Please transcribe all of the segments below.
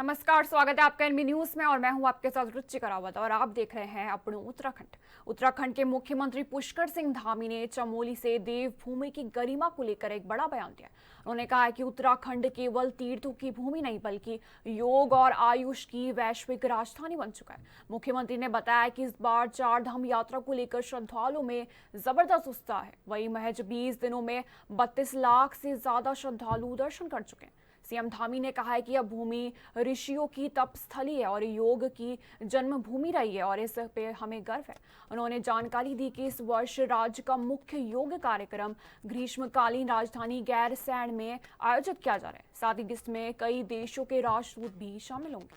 नमस्कार, स्वागत है आपका एनबी न्यूज में और मैं हूं आपके साथ रुचि रावत और आप देख रहे हैं अपनों उत्तराखंड। उत्तराखंड के मुख्यमंत्री पुष्कर सिंह धामी ने चमोली से देवभूमि की गरिमा को लेकर एक बड़ा बयान दिया। उन्होंने कहा है कि उत्तराखंड केवल तीर्थों की भूमि नहीं बल्कि योग और आयुष की वैश्विक राजधानी बन चुका है। मुख्यमंत्री ने बताया कि इस बार चार धाम यात्रा को लेकर श्रद्धालुओं में जबरदस्त उत्साह है। वही महज 20 दिनों में 32 लाख से ज्यादा श्रद्धालु दर्शन कर चुके हैं। सीएम धामी ने कहा है कि यह भूमि ऋषियों की तपस्थली है और योग की जन्मभूमि रही है और इस पे हमें गर्व है। उन्होंने जानकारी दी कि इस वर्ष राज्य का मुख्य योग कार्यक्रम ग्रीष्मकालीन राजधानी गैरसैंण में आयोजित किया जा रहा है। साथ ही जिसमें कई देशों के राष्ट्रदूत भी शामिल होंगे।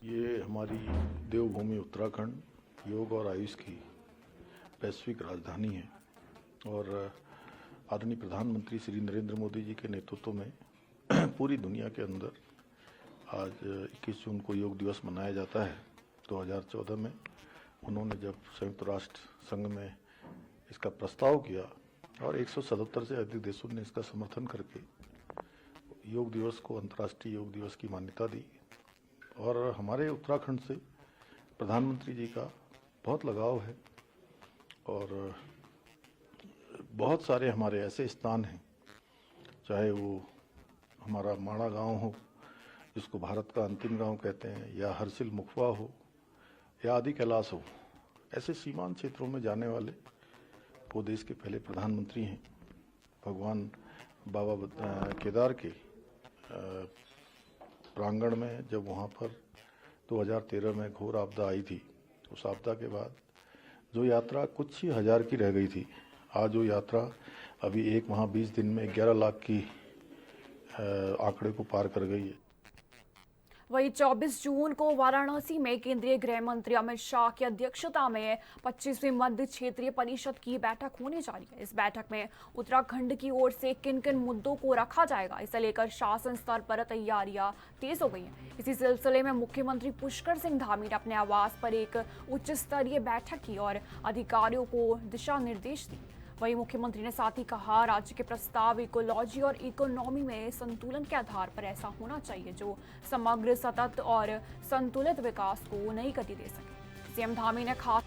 ये हमारी देवभूमि उत्तराखंड योग और आयुष की वैश्विक राजधानी है और आदरणीय प्रधानमंत्री श्री नरेंद्र मोदी जी के नेतृत्व में पूरी दुनिया के अंदर आज 21 जून को योग दिवस मनाया जाता है। 2014 में उन्होंने जब संयुक्त राष्ट्र संघ में इसका प्रस्ताव किया और 177 से अधिक देशों ने इसका समर्थन करके योग दिवस को अंतर्राष्ट्रीय योग दिवस की मान्यता दी। और हमारे उत्तराखंड से प्रधानमंत्री जी का बहुत लगाव है और बहुत सारे हमारे ऐसे स्थान हैं, चाहे वो हमारा माणा गांव हो जिसको भारत का अंतिम गांव कहते हैं, या हरसिल मुखवा हो या आदि कैलाश हो, ऐसे सीमांत क्षेत्रों में जाने वाले वो देश के पहले प्रधानमंत्री हैं। भगवान बाबा केदार के प्रांगण में जब वहाँ पर 2013 में घोर आपदा आई थी, उस आपदा के बाद जो यात्रा कुछ ही हजार की रह गई थी, आज वो यात्रा अभी एक माह 20 दिन में 11 लाख की आंकड़े को पार कर गई है। वही 24 जून को वाराणसी में केंद्रीय गृह मंत्री अमित शाह की अध्यक्षता में 25वीं मध्य क्षेत्रीय परिषद की बैठक होने जा रही है। इस बैठक में उत्तराखंड की ओर से किन किन मुद्दों को रखा जाएगा, इसे लेकर शासन स्तर पर तैयारियां तेज हो गई हैं। इसी सिलसिले में मुख्यमंत्री पुष्कर सिंह धामी ने अपने आवास पर एक उच्च स्तरीय बैठक की और अधिकारियों को दिशा निर्देश दिए। वहीं मुख्यमंत्री ने साथ ही कहा, राज्य के प्रस्ताव इकोलॉजी और इकोनॉमी में संतुलन के आधार पर ऐसा होना चाहिए जो समग्र, सतत और संतुलित विकास को नई गति दे सके। सीएम धामी ने खास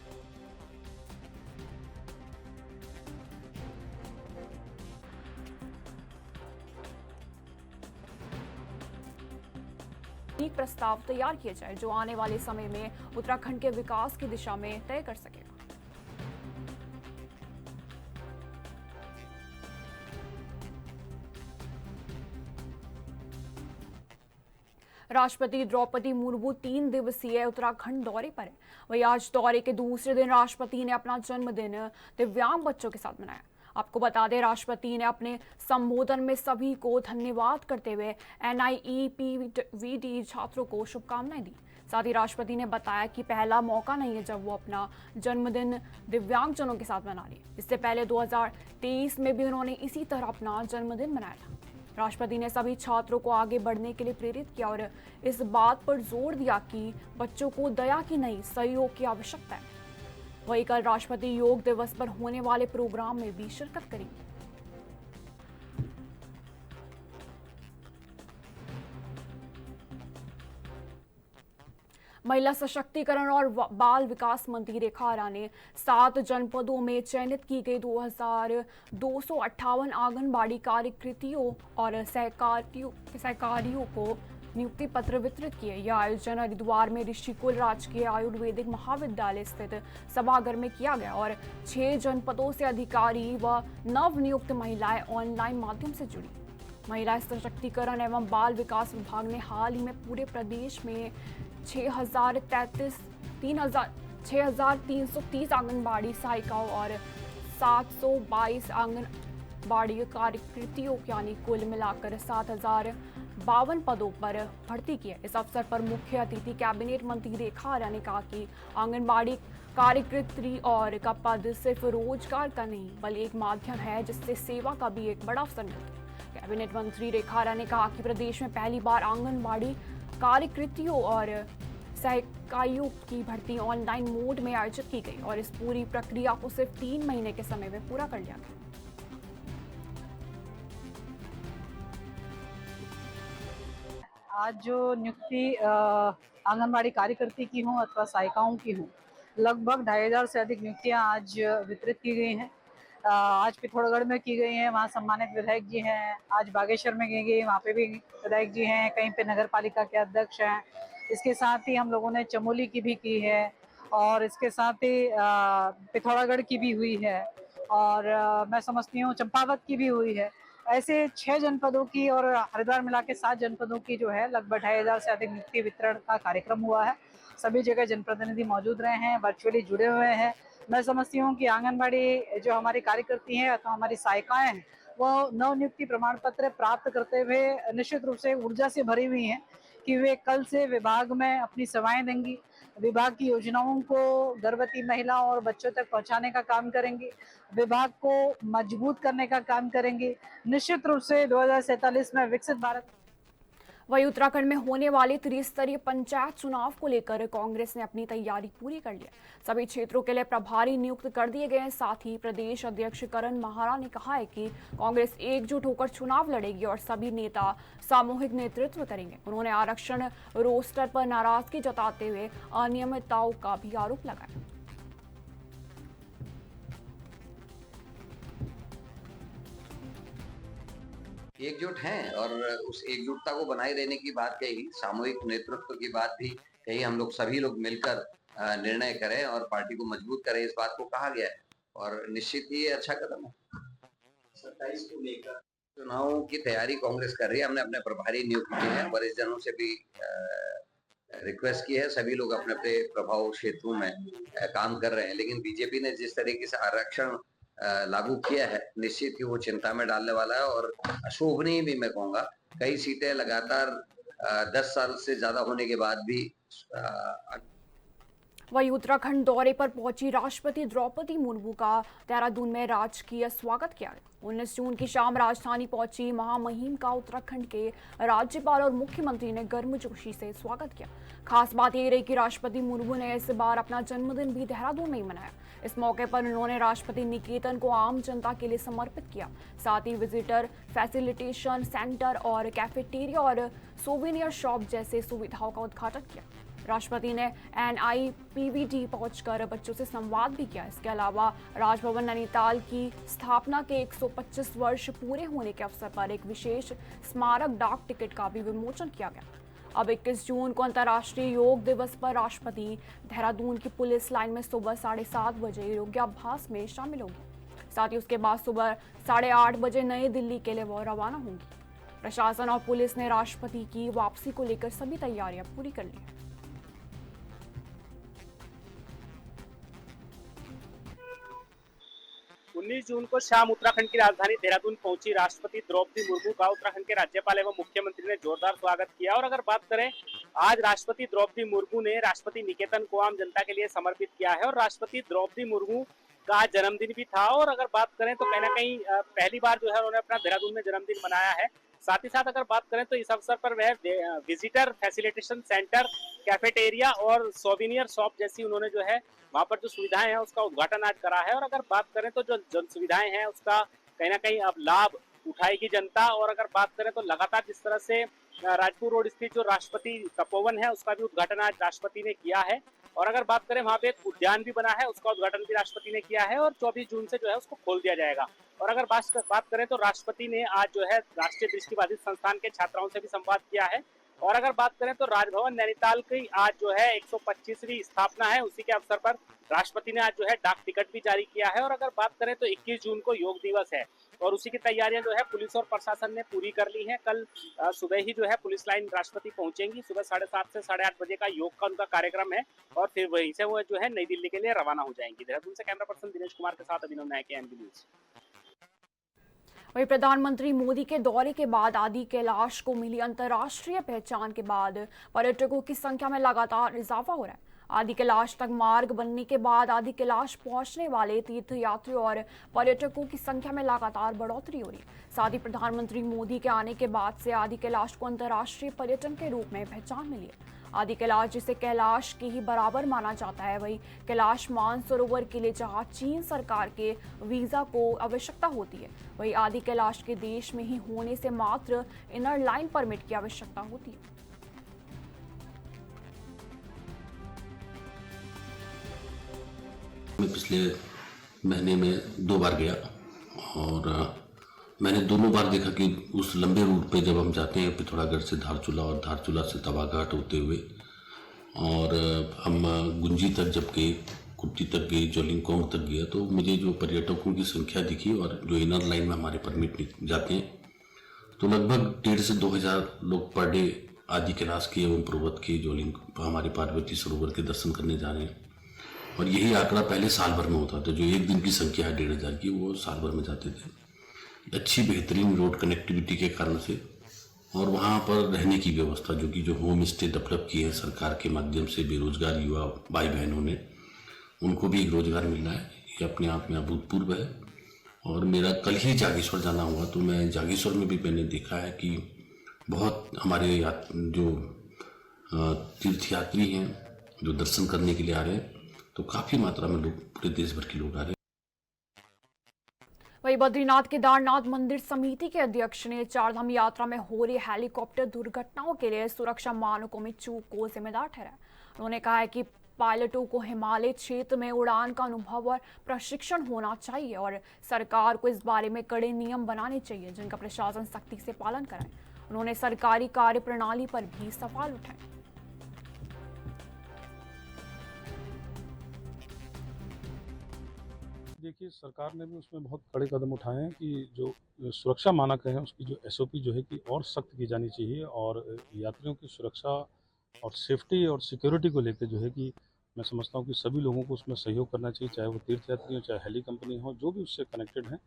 एक प्रस्ताव तैयार किया जाए जो आने वाले समय में उत्तराखंड के विकास की दिशा में तय कर सकेगा। राष्ट्रपति द्रौपदी मुर्मू 3 दिवसीय उत्तराखंड दौरे पर है। वही आज दौरे के दूसरे दिन राष्ट्रपति ने अपना जन्मदिन दिव्यांग बच्चों के साथ मनाया। आपको बता दें, राष्ट्रपति ने अपने संबोधन में सभी को धन्यवाद करते हुए NIEPVD छात्रों को शुभकामनाएं दी। साथ ही राष्ट्रपति ने बताया कि पहला मौका नहीं है जब वो अपना जन्मदिन दिव्यांगजनों के साथ मना रही है। इससे पहले 2023 में भी उन्होंने इसी तरह अपना जन्मदिन मनाया था। राष्ट्रपति ने सभी छात्रों को आगे बढ़ने के लिए प्रेरित किया और इस बात पर जोर दिया कि बच्चों को दया की नहीं, सहयोग की आवश्यकता है। वहीं कल राष्ट्रपति योग दिवस पर होने वाले प्रोग्राम में भी शिरकत करेंगे। महिला सशक्तिकरण और बाल विकास मंत्री रेखा आर्या ने 7 जनपदों में चयनित की गई 2258 आंगनबाड़ी कार्यकर्तियों और सहकारियों को नियुक्ति पत्र वितरित किए। यह आयोजन हरिद्वार में ऋषिकुल राजकीय आयुर्वेदिक महाविद्यालय स्थित सभागार में किया गया और 6 जनपदों से अधिकारी व नवनियुक्त महिलाएं ऑनलाइन माध्यम से जुड़ी। महिला सशक्तिकरण एवं बाल विकास विभाग ने हाल ही में पूरे प्रदेश में 6,330 आंगनबाड़ी सहायिकाओं और 722 आंगनबाड़ी कार्यकर्तियों यानी कुल मिलाकर 7,052 पदों पर भर्ती की है। इस अवसर पर मुख्य अतिथि कैबिनेट मंत्री रेखा आर्या ने कहा कि आंगनबाड़ी कार्यकर्त्री और का पद सिर्फ रोजगार का नहीं बल्कि एक माध्यम है जिससे सेवा का भी एक बड़ा अवसर मिलता है। कैबिनेट मंत्री रेखा आर्या ने कहा कि प्रदेश में पहली बार आंगनबाड़ी कार्यकर्तियों और सहायिकाओं की भर्ती ऑनलाइन मोड में आयोजित की गई और इस पूरी प्रक्रिया को सिर्फ 3 महीने के समय में पूरा कर लिया गया। आज जो नियुक्ति आंगनबाड़ी कार्यकर्ती की हों अथवा सहायिकाओं की हों, लगभग 2500 से अधिक नियुक्तियां आज वितरित की गई हैं। आज पिथौरागढ़ में की गई हैं, वहाँ सम्मानित विधायक जी हैं। आज बागेश्वर में की गई, वहाँ पे भी विधायक जी हैं। कहीं पे नगर पालिका के अध्यक्ष हैं। इसके साथ ही हम लोगों ने चमोली की भी की है और इसके साथ ही पिथौरागढ़ की भी हुई है और मैं समझती हूँ चंपावत की भी हुई है। ऐसे 6 जनपदों की और हरिद्वार मिला के 7 जनपदों की जो है लगभग 2500 से अधिक नियुक्ति वितरण का कार्यक्रम हुआ है। सभी जगह जनप्रतिनिधि मौजूद रहे हैं, वर्चुअली जुड़े हुए हैं। मैं समझती हूँ कि आंगनबाड़ी जो हमारी कार्यकर्ती हैं अथवा हमारी सहायिकाएं हैं, वो नव नियुक्ति प्रमाण पत्र प्राप्त करते हुए निश्चित रूप से ऊर्जा से भरी हुई हैं कि वे कल से विभाग में अपनी सेवाएं देंगी, विभाग की योजनाओं को गर्भवती महिला और बच्चों तक पहुंचाने का काम करेंगी, विभाग को मजबूत करने का काम करेंगी। निश्चित रूप से 2047 में विकसित भारत। वहीं उत्तराखंड में होने वाले त्रिस्तरीय पंचायत चुनाव को लेकर कांग्रेस ने अपनी तैयारी पूरी कर ली है। सभी क्षेत्रों के लिए प्रभारी नियुक्त कर दिए गए हैं। साथ ही प्रदेश अध्यक्ष करण माहरा ने कहा है कि कांग्रेस एकजुट होकर चुनाव लड़ेगी और सभी नेता सामूहिक नेतृत्व करेंगे। उन्होंने आरक्षण रोस्टर पर नाराजगी जताते हुए अनियमितताओं का भी आरोप लगाया। एकजुट हैं और उस एकजुटता को बनाए रहने की बात कही, सामूहिक नेतृत्व की बात भी कही। हम लोग सभी लोग मिलकर निर्णय करें और पार्टी को मजबूत करें, इस बात को कहा गया है और निश्चित ही ये अच्छा कदम है। 27 को लेकर चुनावों की तैयारी कांग्रेस कर रही है। हमने अपने प्रभारी नियुक्त किए हैं, वरिष्ठ जनों से भी रिक्वेस्ट की है। सभी लोग अपने अपने प्रभाव क्षेत्रों में काम कर रहे हैं, लेकिन बीजेपी ने जिस तरीके से आरक्षण लागू किया है, निश्चित ही वो चिंता में डालने वाला है और अशोभनीय भी मैं कहूँगा। कई सीटें लगातार 10 साल से ज्यादा होने के बाद भी वहीं उत्तराखंड दौरे पर पहुंची राष्ट्रपति द्रौपदी मुर्मू का देहरादून में राजकीय स्वागत किया गया। 19 जून की शाम राजधानी पहुंची महामहिम का उत्तराखंड के राज्यपाल और मुख्यमंत्री ने गर्मजोशी से स्वागत किया। खास बात यह रही कि राष्ट्रपति मुर्मू ने इस बार अपना जन्मदिन भी देहरादून में ही मनाया। इस मौके पर उन्होंने राष्ट्रपति निकेतन को आम जनता के लिए समर्पित किया। साथ ही विजिटर फैसिलिटेशन सेंटर और कैफेटेरिया और सोवेनियर शॉप जैसे सुविधाओं का उद्घाटन किया। राष्ट्रपति ने NIPVD पहुंचकर बच्चों से संवाद भी किया। इसके अलावा राजभवन नैनीताल की स्थापना के 125 वर्ष पूरे होने के अवसर पर एक विशेष स्मारक डाक टिकट का भी विमोचन किया गया। अब 21 जून को अंतर्राष्ट्रीय योग दिवस पर राष्ट्रपति देहरादून की पुलिस लाइन में सुबह 7:30 बजे योगाभ्यास में शामिल होगी। साथ ही उसके बाद सुबह 8:30 बजे नई दिल्ली के लिए वो रवाना होंगी। प्रशासन और पुलिस ने राष्ट्रपति की वापसी को लेकर सभी तैयारियां पूरी कर ली हैं। 19 जून को शाम उत्तराखंड की राजधानी देहरादून पहुंची राष्ट्रपति द्रौपदी मुर्मू का उत्तराखंड के राज्यपाल एवं मुख्यमंत्री ने जोरदार स्वागत किया। और अगर बात करें, आज राष्ट्रपति द्रौपदी मुर्मू ने राष्ट्रपति निकेतन को आम जनता के लिए समर्पित किया है और राष्ट्रपति द्रौपदी मुर्मू का जन्मदिन भी था। और अगर बात करें तो कहीं ना कहीं पहली बार जो है उन्होंने अपना देहरादून में जन्मदिन मनाया है। साथ ही साथ अगर बात करें तो इस अवसर पर वह विजिटर फैसिलिटेशन सेंटर, कैफेटेरिया और सोविनियर शॉप जैसी उन्होंने जो है वहां पर जो सुविधाएं हैं उसका उद्घाटन आज करा है। और अगर बात करें तो जो जन सुविधाएं हैं उसका कहीं ना कहीं अब लाभ उठाएगी जनता। और अगर बात करें तो लगातार जिस तरह से राजपुर रोड स्थित जो राष्ट्रपति तपोवन है उसका भी उद्घाटन आज राष्ट्रपति ने किया है। और अगर बात करें वहां पे एक उद्यान भी बना है, उसका उद्घाटन भी राष्ट्रपति ने किया है और 24 जून से जो है उसको खोल दिया जाएगा। और अगर बात करें तो राष्ट्रपति ने आज जो है राष्ट्रीय दृष्टिबाधित संस्थान के छात्राओं से भी संवाद किया है। और अगर बात करें तो राजभवन नैनीताल की आज जो है 125वीं स्थापना है, उसी के अवसर पर राष्ट्रपति ने आज जो है डाक टिकट भी जारी किया है। और अगर बात करें तो 21 जून को योग दिवस है और उसी की तैयारियां जो है पुलिस और प्रशासन ने पूरी कर ली हैं। कल सुबह ही जो है पुलिस लाइन राष्ट्रपति पहुंचेंगी। सुबह 7:30 से 8:30 बजे का योग का उनका कार्यक्रम है और फिर वहीं से वो जो है नई दिल्ली के लिए रवाना हो जाएंगी। देहरादून से कैमरा पर्सन दिनेश कुमार के साथ अभिनव नायक, NB न्यूज। वहीं प्रधानमंत्री मोदी के दौरे के बाद आदि कैलाश को मिली अंतर्राष्ट्रीय पहचान के बाद पर्यटकों की संख्या में लगातार इजाफा हो रहा है। आदि कैलाश तक मार्ग बनने के बाद आदि कैलाश पहुंचने वाले तीर्थयात्रियों और पर्यटकों की संख्या में लगातार बढ़ोतरी हो रही है। साथ ही प्रधानमंत्री मोदी के आने के बाद से आदि कैलाश को अंतर्राष्ट्रीय पर्यटन के रूप में पहचान मिली है। आदि कैलाश जिसे कैलाश के ही बराबर माना जाता है, वही कैलाश मानसरोवर के लिए जहां चीन सरकार के वीजा को आवश्यकता होती है, वही आदि कैलाश के देश में ही होने से मात्र इनर लाइन परमिट की आवश्यकता होती है। मैं पिछले महीने में 2 बार गया और मैंने दोनों बार देखा कि उस लंबे रूट पे जब हम जाते हैं पिथौरागढ़ से धारचूला और धारचूला से तवाघाट होते हुए और हम गुंजी तक जब गए, कुट्टी तक गए, जोलिंगकोंग तक गया, तो मुझे जो पर्यटकों की संख्या दिखी और जो इनर लाइन में हमारे परमिट जाते हैं तो लगभग 1,500 से 2,000 लोग पर डे आदि कैलाश के एवं पर्वत के जोलिंग हमारे पार्वती सरोवर के दर्शन करने जा रहे हैं। और यही आंकड़ा पहले साल भर में होता था। जो एक दिन की संख्या है 1,500 की, वो साल भर में जाते थे। अच्छी बेहतरीन रोड कनेक्टिविटी के कारण से और वहाँ पर रहने की व्यवस्था जो होम स्टे डेवलप की है सरकार के माध्यम से बेरोजगार युवा भाई बहनों ने, उनको भी एक रोजगार मिल रहा है। ये अपने आप में अभूतपूर्व है। और मेरा कल ही जागेश्वर जाना हुआ, तो मैं जागेश्वर में भी मैंने देखा है कि बहुत हमारे जो तीर्थयात्री हैं जो दर्शन करने के लिए आ रहे हैं, तो काफ़ी मात्रा में लोग पूरे देश भर के लोग आ रहे हैं। वहीं बद्रीनाथ केदारनाथ मंदिर समिति के अध्यक्ष ने चारधाम यात्रा में हो रही हेलीकॉप्टर दुर्घटनाओं के लिए सुरक्षा मानकों में चूक को जिम्मेदार ठहराया। उन्होंने कहा है कि पायलटों को हिमालय क्षेत्र में उड़ान का अनुभव और प्रशिक्षण होना चाहिए और सरकार को इस बारे में कड़े नियम बनाने चाहिए जिनका प्रशासन सख्ती से पालन कराए। उन्होंने सरकारी कार्य प्रणाली पर भी सवाल उठाए। देखिए, सरकार ने भी उसमें बहुत कड़े कदम उठाए हैं कि जो सुरक्षा मानक हैं उसकी जो एसओपी जो है कि और सख्त की जानी चाहिए और यात्रियों की सुरक्षा और सेफ्टी और सिक्योरिटी को लेकर जो है कि मैं समझता हूँ कि सभी लोगों को उसमें सहयोग करना चाहिए, चाहे वो तीर्थयात्री हो, चाहे हेली कंपनी हो, जो भी उससे कनेक्टेड हैं।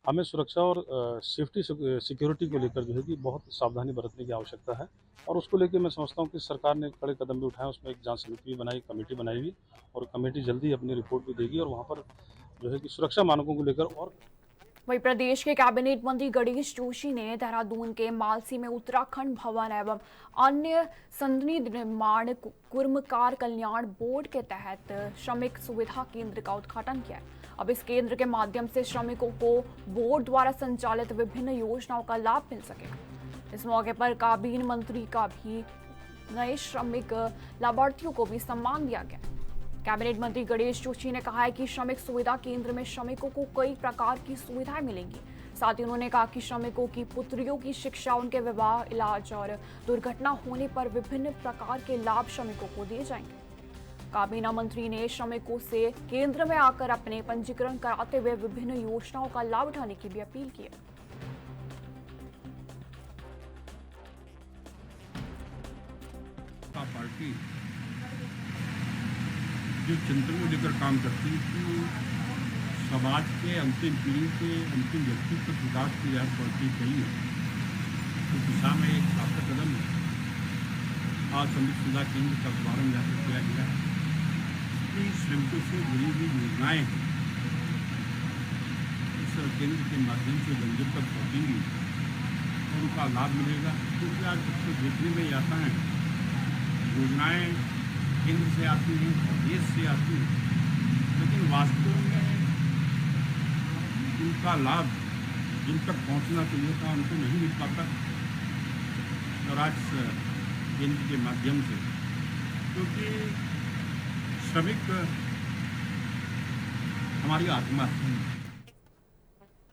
हमें सुरक्षा और सेफ्टी सिक्योरिटी को लेकर जो है कि बहुत सावधानी बरतने की आवश्यकता है और उसको लेकर मैं समझता हूँ कि सरकार ने कड़े कदम भी उठाए। उसमें एक जांच समिति भी बनाई, कमेटी बनाई हुई और कमेटी जल्दी अपनी रिपोर्ट भी देगी और वहाँ पर जो है कि सुरक्षा मानकों को लेकर। और वहीं प्रदेश के कैबिनेट मंत्री गणेश जोशी ने देहरादून के मालसी में उत्तराखंड भवन एवं अन्य संदनी निर्माण कुर्मकार कल्याण बोर्ड के तहत श्रमिक सुविधा केंद्र का उद्घाटन किया। अब इस केंद्र के माध्यम से श्रमिकों को बोर्ड द्वारा संचालित विभिन्न योजनाओं का लाभ मिल सकेगा। इस मौके पर काबीना मंत्री का भी नए श्रमिक लाभार्थियों को भी सम्मान दिया गया। कैबिनेट मंत्री गणेश जोशी ने कहा है कि श्रमिक सुविधा केंद्र में श्रमिकों को कई प्रकार की सुविधाएं मिलेंगी। साथ ही उन्होंने कहा कि श्रमिकों की पुत्रियों की शिक्षा, उनके विवाह, इलाज और दुर्घटना होने पर विभिन्न प्रकार के लाभ श्रमिकों को दिए जाएंगे। काबीना मंत्री ने श्रमिकों से केंद्र में आकर अपने पंजीकरण कराते हुए विभिन्न योजनाओं का लाभ उठाने की भी अपील की है। पार्टी जो चिंतन को लेकर काम करती है कि समाज के अंतिम पीढ़ी के अंतिम व्यक्ति तक विकास की याद पड़ती चाहिए, इस दिशा में एक सार्थक कदम है। आज श्रमिक सुविधा केंद्र का शुभारंभ यहाँ पर किया गया है। इसकी श्रमिकों से जुड़ी हुई योजनाएँ हैं, इस केंद्र के माध्यम से जन तक पहुँचेंगी और उनका लाभ मिलेगा। क्योंकि आज सबको देखने में आता है योजनाएँ केंद्र से आती हैं, देश से आती हैं, लेकिन वास्तव में उनका लाभ जिन तक पहुंचना चाहिए था उनको नहीं मिल पाता। और आज केंद्र के माध्यम से, क्योंकि श्रमिक हमारी आत्मा है।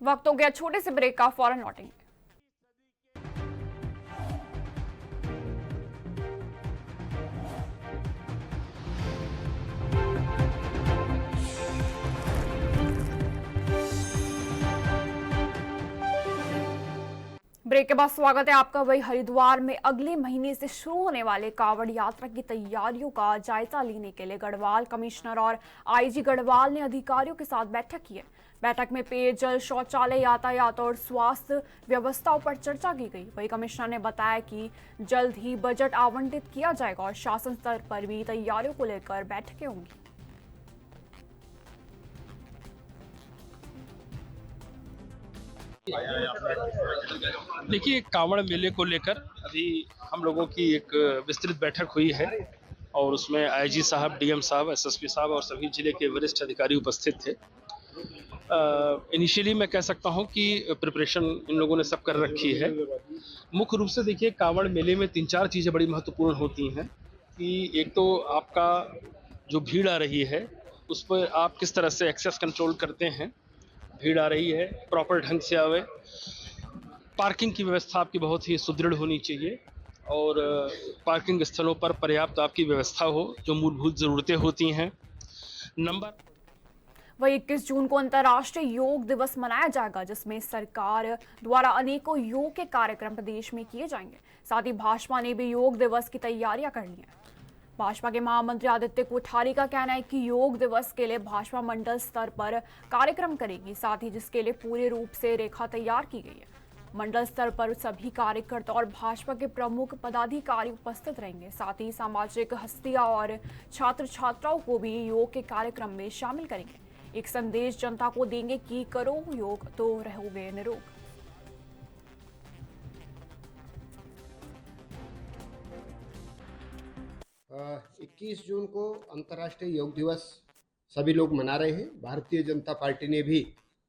वक्त हो गया छोटे से ब्रेक का, फौरन लौटेंगे। ब्रेक के बाद स्वागत है आपका। वही हरिद्वार में अगले महीने से शुरू होने वाले कांवड़ यात्रा की तैयारियों का जायजा लेने के लिए गढ़वाल कमिश्नर और आईजी गढ़वाल ने अधिकारियों के साथ बैठक की है। बैठक में पेयजल, शौचालय, यातायात और स्वास्थ्य व्यवस्थाओं पर चर्चा की गई। वही कमिश्नर ने बताया कि जल्द ही बजट आवंटित किया जाएगा और शासन स्तर पर भी तैयारियों को लेकर बैठकें होंगी। देखिए, कांवड़ मेले को लेकर अभी हम लोगों की एक विस्तृत बैठक हुई है और उसमें आईजी साहब, डीएम साहब, एसएसपी साहब और सभी जिले के वरिष्ठ अधिकारी उपस्थित थे। इनिशियली मैं कह सकता हूं कि प्रिपरेशन इन लोगों ने सब कर रखी है। मुख्य रूप से देखिए, कांवड़ मेले में 3-4 चीज़ें बड़ी महत्वपूर्ण होती हैं कि एक तो आपका जो भीड़ आ रही है उस पर आप किस तरह से एक्सेस कंट्रोल करते हैं, भीड़ आ रही है, प्रॉपर ढंग से आवे, पार्किंग की व्यवस्था आपकी बहुत ही सुदृढ़ होनी चाहिए और पार्किंग स्थलों पर पर्याप्त आपकी व्यवस्था हो, जो मूलभूत ज़रूरतें होती हैं। नंबर वही 21 जून को अंतर्राष्ट्रीय योग दिवस मनाया जाएगा, जिसमें सरकार द्वारा अनेकों योग के कार्यक्रम प्रदेश में किए जाएंगे। साथ ही भाजपा ने भी योग दिवस की तैयारियां कर ली हैं। भाजपा के महामंत्री आदित्य कोठारी का कहना है कि योग दिवस के लिए भाजपा मंडल स्तर पर कार्यक्रम करेगी, साथ ही जिसके लिए पूरे रूप से रेखा तैयार की गई है। मंडल स्तर पर सभी कार्यकर्ता और भाजपा के प्रमुख पदाधिकारी उपस्थित रहेंगे। साथ ही सामाजिक हस्तियां और छात्र छात्राओं को भी योग के कार्यक्रम में शामिल करेंगे। एक संदेश जनता को देंगे कि करो योग तो रहोगे निरोग। अ, 21 जून को अंतर्राष्ट्रीय योग दिवस सभी लोग मना रहे हैं। भारतीय जनता पार्टी ने भी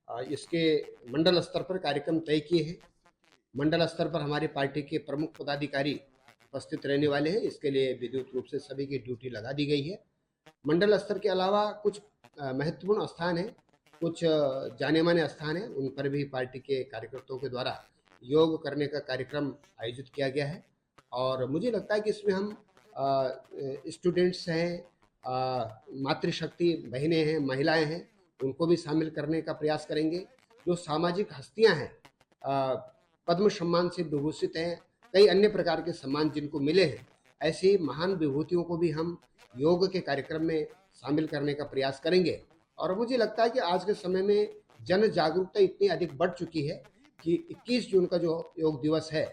इसके मंडल स्तर पर कार्यक्रम तय किए हैं। मंडल स्तर पर हमारी पार्टी के प्रमुख पदाधिकारी उपस्थित रहने वाले हैं। इसके लिए विद्युत रूप से सभी की ड्यूटी लगा दी गई है। मंडल स्तर के अलावा कुछ महत्वपूर्ण स्थान है, कुछ जाने माने स्थान है, उन पर भी पार्टी के कार्यकर्ताओं के द्वारा योग करने का कार्यक्रम आयोजित किया गया है। और मुझे लगता है कि इसमें हम स्टूडेंट्स हैं, मातृशक्ति बहनें हैं, महिलाएं हैं, उनको भी शामिल करने का प्रयास करेंगे। जो सामाजिक हस्तियां हैं, पद्म सम्मान से विभूषित हैं, कई अन्य प्रकार के सम्मान जिनको मिले हैं, ऐसी महान विभूतियों को भी हम योग के कार्यक्रम में शामिल करने का प्रयास करेंगे। और मुझे लगता है कि आज के समय में जन जागरूकता इतनी अधिक बढ़ चुकी है कि 21 जून का जो योग दिवस है।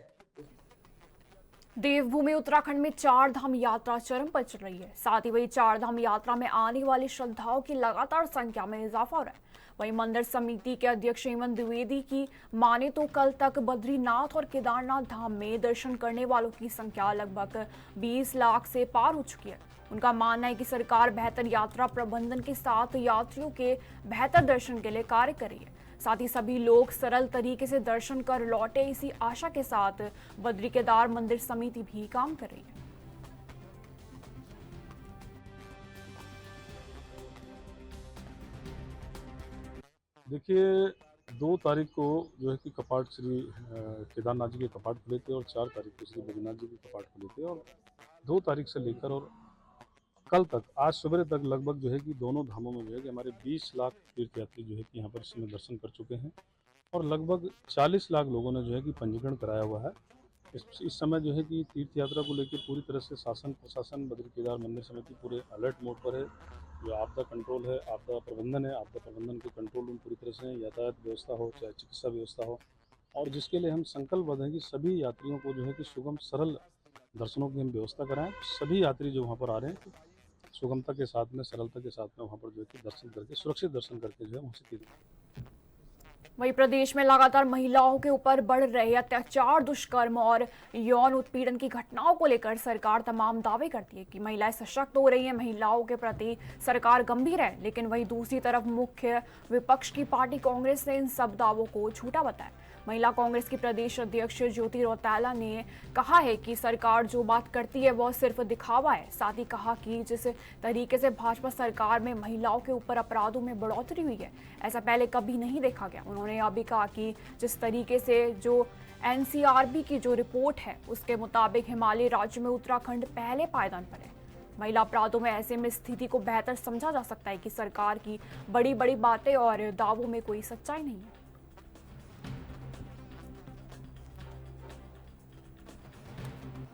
देवभूमि उत्तराखंड में 4 धाम यात्रा चरम पर चल रही है। साथ ही वही 4 धाम यात्रा में आने वाले श्रद्धाओं की लगातार संख्या में इजाफा हो रहा है। वहीं मंदिर समिति के अध्यक्ष हेमंत द्विवेदी की माने तो कल तक बद्रीनाथ और केदारनाथ धाम में दर्शन करने वालों की संख्या लगभग 20 लाख से पार हो चुकी है। उनका मानना है कि सरकार बेहतर यात्रा प्रबंधन के साथ यात्रियों के बेहतर दर्शन के लिए कार्य कर रही है। साथ ही सभी लोग सरल तरीके से दर्शन कर लौटे, इसी आशा के साथ बद्री केदार मंदिर समिति भी काम कर रही है। देखिए, 2 तारीख को जो है कि कपाट श्री केदारनाथ जी के कपाट खुले थे और 4 तारीख को श्री बद्रीनाथ जी के कपाट खुले थे। और 2 तारीख से लेकर और कल तक, आज सुबह तक लगभग जो है कि दोनों धामों में जो है कि हमारे 20 लाख तीर्थयात्री जो है कि यहाँ पर इस समय दर्शन कर चुके हैं और लगभग 40 लाख लोगों ने जो है कि पंजीकरण कराया हुआ है। इस समय जो है कि तीर्थ यात्रा को लेकर पूरी तरह से शासन प्रशासन, बद्री केदार मंदिर समिति पूरे अलर्ट मोड पर है। जो आपदा कंट्रोल है, आपदा प्रबंधन है, आपदा प्रबंधन के कंट्रोल रूम पूरी तरह से, यातायात व्यवस्था हो चाहे चिकित्सा व्यवस्था हो, और जिसके लिए हम संकल्पबद्ध हैं कि सभी यात्रियों को जो है कि सुगम सरल दर्शनों की हम व्यवस्था कराएं। सभी यात्री जो वहाँ पर आ रहे हैं सुगमता के साथ में, सरलता के साथ में वहाँ पर जो है कि दर्शन करके, सुरक्षित दर्शन करके जो है वहाँ से। वहीं प्रदेश में लगातार महिलाओं के ऊपर बढ़ रहे अत्याचार, दुष्कर्म और यौन उत्पीड़न की घटनाओं को लेकर सरकार तमाम दावे करती है कि महिलाएं सशक्त हो रही हैं, महिलाओं के प्रति सरकार गंभीर है। लेकिन वहीं दूसरी तरफ मुख्य विपक्ष की पार्टी कांग्रेस ने इन सब दावों को झूठा बताया। महिला कांग्रेस की प्रदेश अध्यक्ष ज्योति रौतेला ने कहा है कि सरकार जो बात करती है वह सिर्फ दिखावा है। साथ ही कहा कि जिस तरीके से भाजपा सरकार में महिलाओं के ऊपर अपराधों में बढ़ोतरी हुई है, ऐसा पहले कभी नहीं देखा गया। उन्होंने यह भी कहा कि जिस तरीके से जो NCRB की जो रिपोर्ट है उसके मुताबिक हिमालयी राज्य में उत्तराखंड पहले पायदान पर है। महिला अपराधों में ऐसे में स्थिति को बेहतर समझा जा सकता है कि सरकार की बड़ी बड़ी बातें और दावों में कोई सच्चाई नहीं है।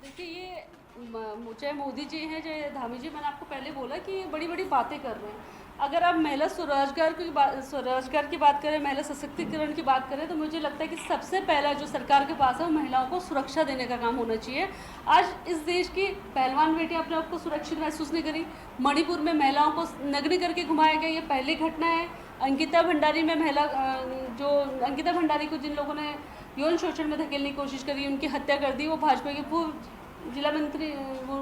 देखिए, ये चाहे मोदी जी हैं चाहे धामी जी, मैंने आपको पहले बोला कि ये बड़ी बड़ी बातें कर रहे हैं। अगर आप महिला स्वरोजगार की बात करें, महिला सशक्तिकरण की बात करें, तो मुझे लगता है कि सबसे पहला जो सरकार के पास है वो महिलाओं को सुरक्षा देने का काम होना चाहिए। आज इस देश की पहलवान बेटी अपने आप को सुरक्षित महसूस नहीं करी। मणिपुर में महिलाओं को नग्न करके घुमाया गया, ये पहली घटना है। अंकिता भंडारी में अंकिता भंडारी को जिन लोगों ने यौन शोषण में धकेलने की कोशिश करी, उनकी हत्या कर दी। वो भाजपा के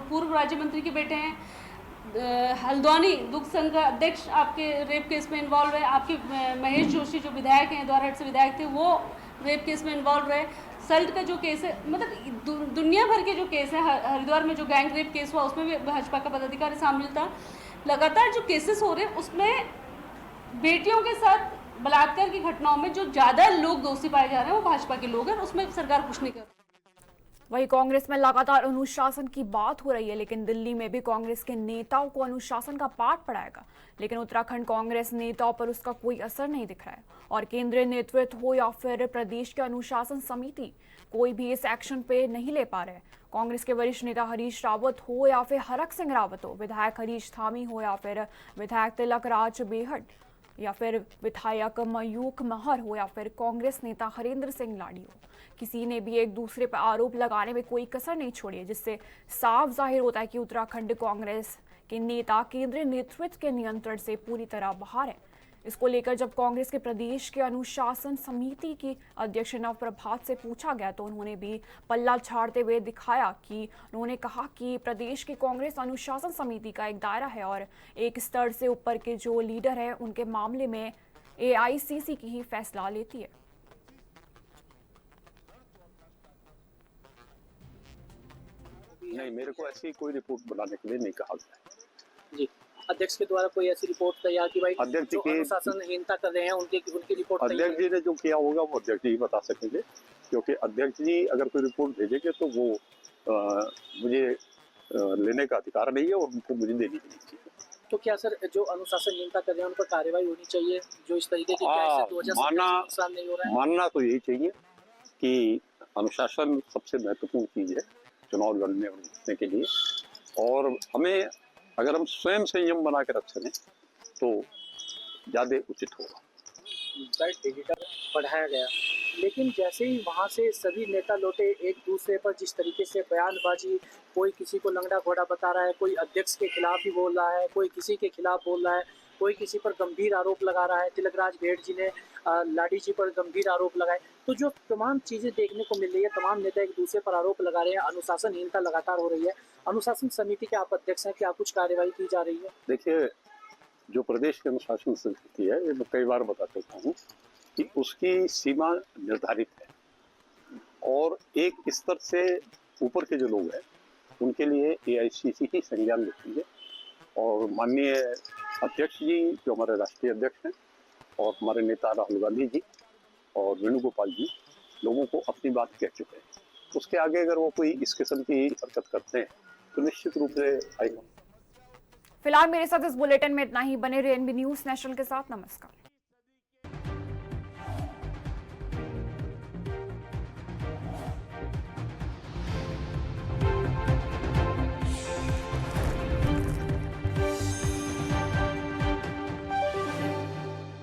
पूर्व राज्य मंत्री के बेटे हैं। हल्द्वानी दुग्ध संघ का अध्यक्ष आपके रेप केस में इन्वॉल्व है। आपके महेश जोशी जो विधायक हैं, द्वारहट से विधायक थे, वो रेप केस में इन्वॉल्व रहे। असल्ट का जो केस है, मतलब दुनिया भर के जो केस है, हरिद्वार में जो गैंग रेप केस हुआ उसमें भी भाजपा का पदाधिकारी शामिल था। लगातार जो केसेस हो रहे हैं उसमें बेटियों के साथ बलात्कार की घटनाओं में जो ज़्यादा लोग दोषी पाए जा रहे हैं वो भाजपा के लोग हैं, और उसमें सरकार कुछ नहीं कर रही। वहीं कांग्रेस में लगातार अनुशासन की बात हो रही है, लेकिन दिल्ली में भी कांग्रेस के नेताओं को अनुशासन का पाठ पढ़ाएगा, लेकिन उत्तराखंड कांग्रेस नेताओं पर उसका कोई असर नहीं दिख रहा है। और केंद्रीय नेतृत्व हो या फिर प्रदेश के अनुशासन समिति, कोई भी इस एक्शन पे नहीं ले पा रहे। कांग्रेस के वरिष्ठ नेता हरीश रावत हो या फिर हरक सिंह रावत हो, विधायक हरीश धामी हो या फिर विधायक तिलक राज बेहट, या फिर विधायक मयूख महर हो या फिर कांग्रेस नेता हरेंद्र सिंह लाडी हो, किसी ने भी एक दूसरे पर आरोप लगाने में कोई कसर नहीं छोड़ी है, जिससे साफ जाहिर होता है कि उत्तराखंड कांग्रेस के नेता केंद्रीय नेतृत्व के नियंत्रण से पूरी तरह बाहर है। इसको लेकर जब कांग्रेस के प्रदेश के अनुशासन समिति की अध्यक्ष नव प्रभात से पूछा गया तो उन्होंने भी पल्ला झाड़ते हुए दिखाया कि उन्होंने कहा कि प्रदेश की कांग्रेस अनुशासन समिति का एक दायरा है और एक स्तर से ऊपर के जो लीडर है उनके मामले में AICC की ही फैसला लेती है। नहीं, मेरे को ऐसी कोई रिपोर्ट बनाने के लिए नहीं कहा गया है। जी, अध्यक्ष के द्वारा कोई ऐसी रिपोर्ट तैयार की भाई अध्यक्ष जो के अनुशासनहीनता कर रहे हैं उनकी रिपोर्ट अध्यक्ष जी ने जो किया होगा वो अध्यक्ष जी ही बता सकेंगे, क्योंकि अध्यक्ष जी अगर कोई रिपोर्ट भेजेंगे तो वो मुझे लेने का अधिकार नहीं है और उनको मुझे देनी नहीं चाहिए। तो क्या सर जो अनुशासनहीनता कर रहे हैं उन पर कार्रवाई होनी चाहिए, जो इस तरीके के केस 2017 नुकसान नहीं हो रहा है? मानना तो यही चाहिए कि अनुशासन सबसे महत्वपूर्ण चीज है चुनाव लड़ने और जीतने के लिए, और हमें अगर हम स्वयं संयम बना के रख सकें तो ज़्यादा उचित होगा। एडिटर बढ़ाया गया, लेकिन जैसे ही वहाँ से सभी नेता लौटे एक दूसरे पर जिस तरीके से बयानबाजी, कोई किसी को लंगड़ा घोड़ा बता रहा है, कोई अध्यक्ष के खिलाफ ही बोल रहा है, कोई किसी के खिलाफ बोल रहा है, कोई किसी पर गंभीर आरोप लगा रहा है। तिलकराज भेड़ जी ने लाडी जी पर गंभीर आरोप लगाए। तो जो तमाम चीज़ें देखने को मिल रही है, तमाम नेता एक दूसरे पर आरोप लगा रहे हैं, अनुशासनहीनता लगातार हो रही है। अनुशासन समिति के आप अध्यक्ष हैं, क्या कुछ कार्रवाई की जा रही है? देखिए, जो प्रदेश की अनुशासन समिति है, ये मैं कई बार बता चुका हूँ कि उसकी सीमा निर्धारित है और एक स्तर से ऊपर के जो लोग हैं उनके लिए AICC ही संज्ञान लेती है। और माननीय अध्यक्ष जी जो हमारे राष्ट्रीय अध्यक्ष हैं और हमारे नेता राहुल गांधी जी और वेणुगोपाल जी लोगों को अपनी बात कह चुके हैं। उसके आगे अगर वो कोई इस किस्म की हरकत करते हैं तो निश्चित रूप से आएगा। फिलहाल मेरे साथ इस बुलेटिन में इतना ही। बने रहिए NB न्यूज़ नेशनल के साथ। नमस्कार।